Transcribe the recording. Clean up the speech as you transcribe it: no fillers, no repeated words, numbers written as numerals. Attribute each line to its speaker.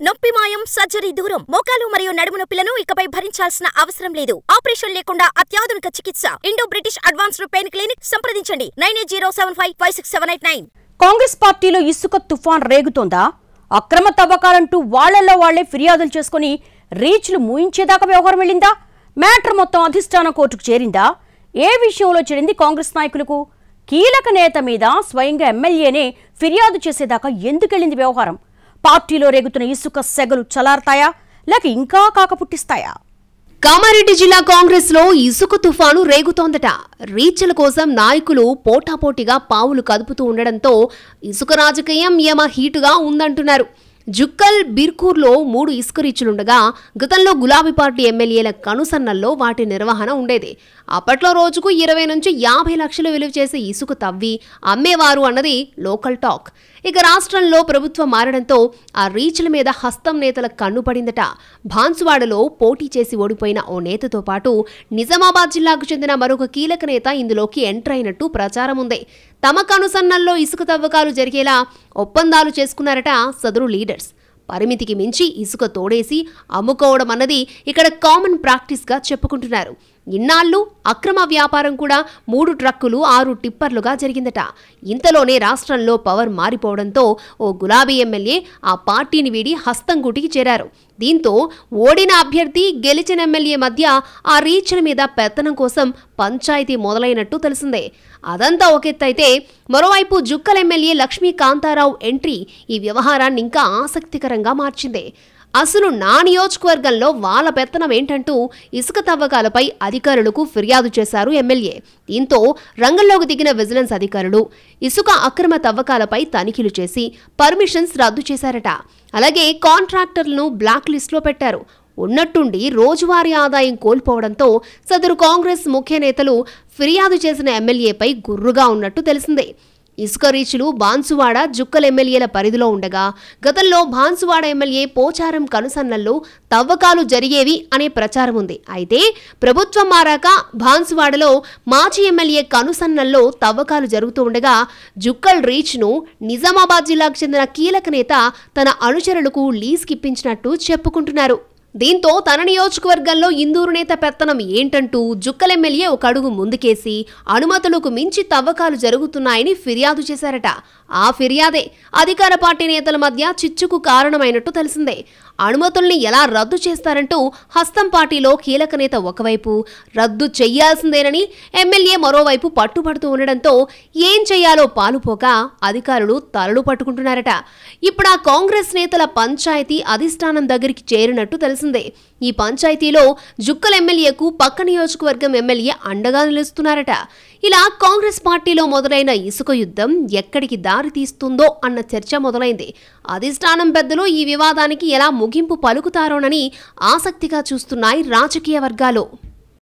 Speaker 1: నొప్పి మాయం సర్జరీ దూరం మోకాలు మరియు నడుము నొప్పులను ఇకపై భరించాల్సిన అవసరం లేదు. ఆపరేషన్ లేకుండా అత్యాధునిక చికిత్స Indo British advanced pain clinic సంప్రదించండి 9807556789.
Speaker 2: కాంగ్రెస్ పార్టీలో ఇసుక తుఫాన్ రేగుతోందా? అక్రమ తవ్వకాలంటూ వాళ్లలో వాళ్లే ఫిర్యాదులు చేసుకుని రీచ్లు మూయించేదాకా వ్యవహారం వెళ్ళిందా? మ్యాటర్ మొత్తం అధిష్టాన కోర్టుకు చేరిందా? ఏ విషయంలో చేరింది కాంగ్రెస్ నాయకులకు? కీలక నేత మీద స్వయంగా ఎమ్మెల్యేనే ఫిర్యాదు చేసేదాకా ఎందుకెళ్ళింది వ్యవహారం? పార్టీలో రేగుతున్న ఇసుక సెగలు చలారతాయా లేక ఇంకా కాకపుట్టిస్తాయా?
Speaker 3: కామారెడ్డి జిల్లా కాంగ్రెస్ లో ఇసుక తుఫాను రేగుతోందట. రీచ్ల కోసం నాయకులు పోటాపోటీగా పావులు కదుపుతూ ఉండడంతో ఇసుక రాజకీయం యమ హీటుగా ఉందంటున్నారు. జుక్కల్, బిర్కూర్లో 3 ఇసుక రీచ్లుండగా గతంలో గులాబీ పార్టీ ఎమ్మెల్యేల కనుసన్నల్లో వాటి నిర్వహణ ఉండేది. అప్పట్లో రోజుకు 20 నుంచి 50 లక్షలు విలువ చేసే ఇసుక తవ్వి అమ్మేవారు అన్నది లోకల్ టాక్. ఇక రాష్ట్రంలో ప్రభుత్వం మారడంతో ఆ రీచ్ల మీద హస్తం నేతల కన్నుపడిందట. బాన్సువాడలో పోటీ చేసి ఓడిపోయిన ఓ నేతతో పాటు నిజామాబాద్ జిల్లాకు చెందిన మరొక కీలక నేత ఇందులోకి ఎంటర్ అయినట్టు ప్రచారం ఉంది. తమ కనుసన్నల్లో ఇసుక తవ్వకాలు జరిగేలా ఒప్పందాలు చేసుకున్నారట సదరు లీడర్స్. పరిమితికి మించి ఇసుక తోడేసి అమ్ముకోవడం అన్నది ఇక్కడ కామన్ ప్రాక్టీస్గా చెప్పుకుంటున్నారు. ఇన్నాళ్ళు అక్రమ వ్యాపారం కూడా 3 ట్రక్కులు 6 టిప్పర్లుగా జరిగిందట. ఇంతలోనే రాష్ట్రంలో పవర్ మారిపోవడంతో ఓ గులాబీ ఎమ్మెల్యే ఆ పార్టీని వీడి హస్తంగూటికి చేరారు. దీంతో ఓడిన అభ్యర్థి గెలిచిన ఎమ్మెల్యే మధ్య ఆ రీచ్ల మీద పెత్తనం కోసం పంచాయతీ మొదలైనట్టు తెలిసిందే. అదంతా ఒకెత్తైతే మరోవైపు జుక్కల్ ఎమ్మెల్యే లక్ష్మీ కాంతారావు ఎంట్రీ ఈ వ్యవహారాన్ని ఇంకా ఆసక్తికరంగా మార్చింది. అసలు నా నియోజకవర్గంలో వాళ్ళ పెత్తనం ఏంటంటూ ఇసుక తవ్వకాలపై అధికారులకు ఫిర్యాదు చేశారు ఎమ్మెల్యే. దీంతో రంగంలోకి దిగిన విజిలెన్స్ అధికారులు ఇసుక అక్రమ తవ్వకాలపై తనిఖీలు చేసి పర్మిషన్స్ రద్దు చేశారట. అలాగే కాంట్రాక్టర్లను బ్లాక్ లిస్టులో పెట్టారు. ఉన్నట్టుండి రోజువారీ ఆదాయం కోల్పోవడంతో సదరు కాంగ్రెస్ ముఖ్య నేతలు ఫిర్యాదు చేసిన ఎమ్మెల్యేపై గుర్రుగా ఉన్నట్టు తెలిసిందే. ఇసుక రీచ్లు బాన్సువాడ, జుక్కల్ ఎమ్మెల్యేల పరిధిలో ఉండగా గతంలో బాన్సువాడ ఎమ్మెల్యే పోచారం కనుసన్నల్లో తవ్వకాలు జరిగేవి అనే ప్రచారం ఉంది. అయితే ప్రభుత్వం మారాక బాన్సువాడలో మాజీ ఎమ్మెల్యే కనుసన్నల్లో తవ్వకాలు జరుగుతూ ఉండగా జుక్కల్ రీచ్ను నిజామాబాద్ జిల్లాకు చెందిన కీలక నేత తన అనుచరులకు లీజ్కిప్పించినట్టు చెప్పుకుంటున్నారు. దీంతో తన నియోజకవర్గంలో ఇందూరు నేత పెత్తనం ఏంటంటూ జుక్కల్ ఎమ్మెల్యే ఒక అడుగు ముందుకేసి అనుమతులకు మించి తవ్వకాలు జరుగుతున్నాయని ఫిర్యాదు చేశారట. ఆ ఫిర్యాదే అధికార పార్టీ నేతల మధ్య చిచ్చుకు కారణమైనట్టు తెలిసిందే. అనుమతుల్ని ఎలా రద్దు చేస్తారంటూ హస్తం పార్టీలో కీలక నేత ఒకవైపు రద్దు చెయ్యాల్సిందేనని ఎమ్మెల్యే మరోవైపు పట్టుబడుతూ ఉండడంతో ఏం చెయ్యాలో పాలుపోక అధికారులు తలలు పట్టుకుంటున్నారట. ఇప్పుడు ఆ కాంగ్రెస్ నేతల పంచాయతీ అధిష్టానం దగ్గరికి చేరినట్టు తెలిసిందే. ఈ పంచాయతీలో జుక్కల్ ఎమ్మెల్యేకు పక్క నియోజకవర్గం ఎమ్మెల్యే అండగా నిలుస్తున్నారట. ఇలా కాంగ్రెస్ పార్టీలో మొదలైన ఇసుక యుద్ధం ఎక్కడికి దారి తీస్తుందో అన్న చర్చ మొదలైంది. అధిష్టానం పెద్దలు ఈ వివాదానికి ఎలా ముగింపు పలుకుతారోనని ఆసక్తిగా చూస్తున్నాయి రాజకీయ వర్గాలు.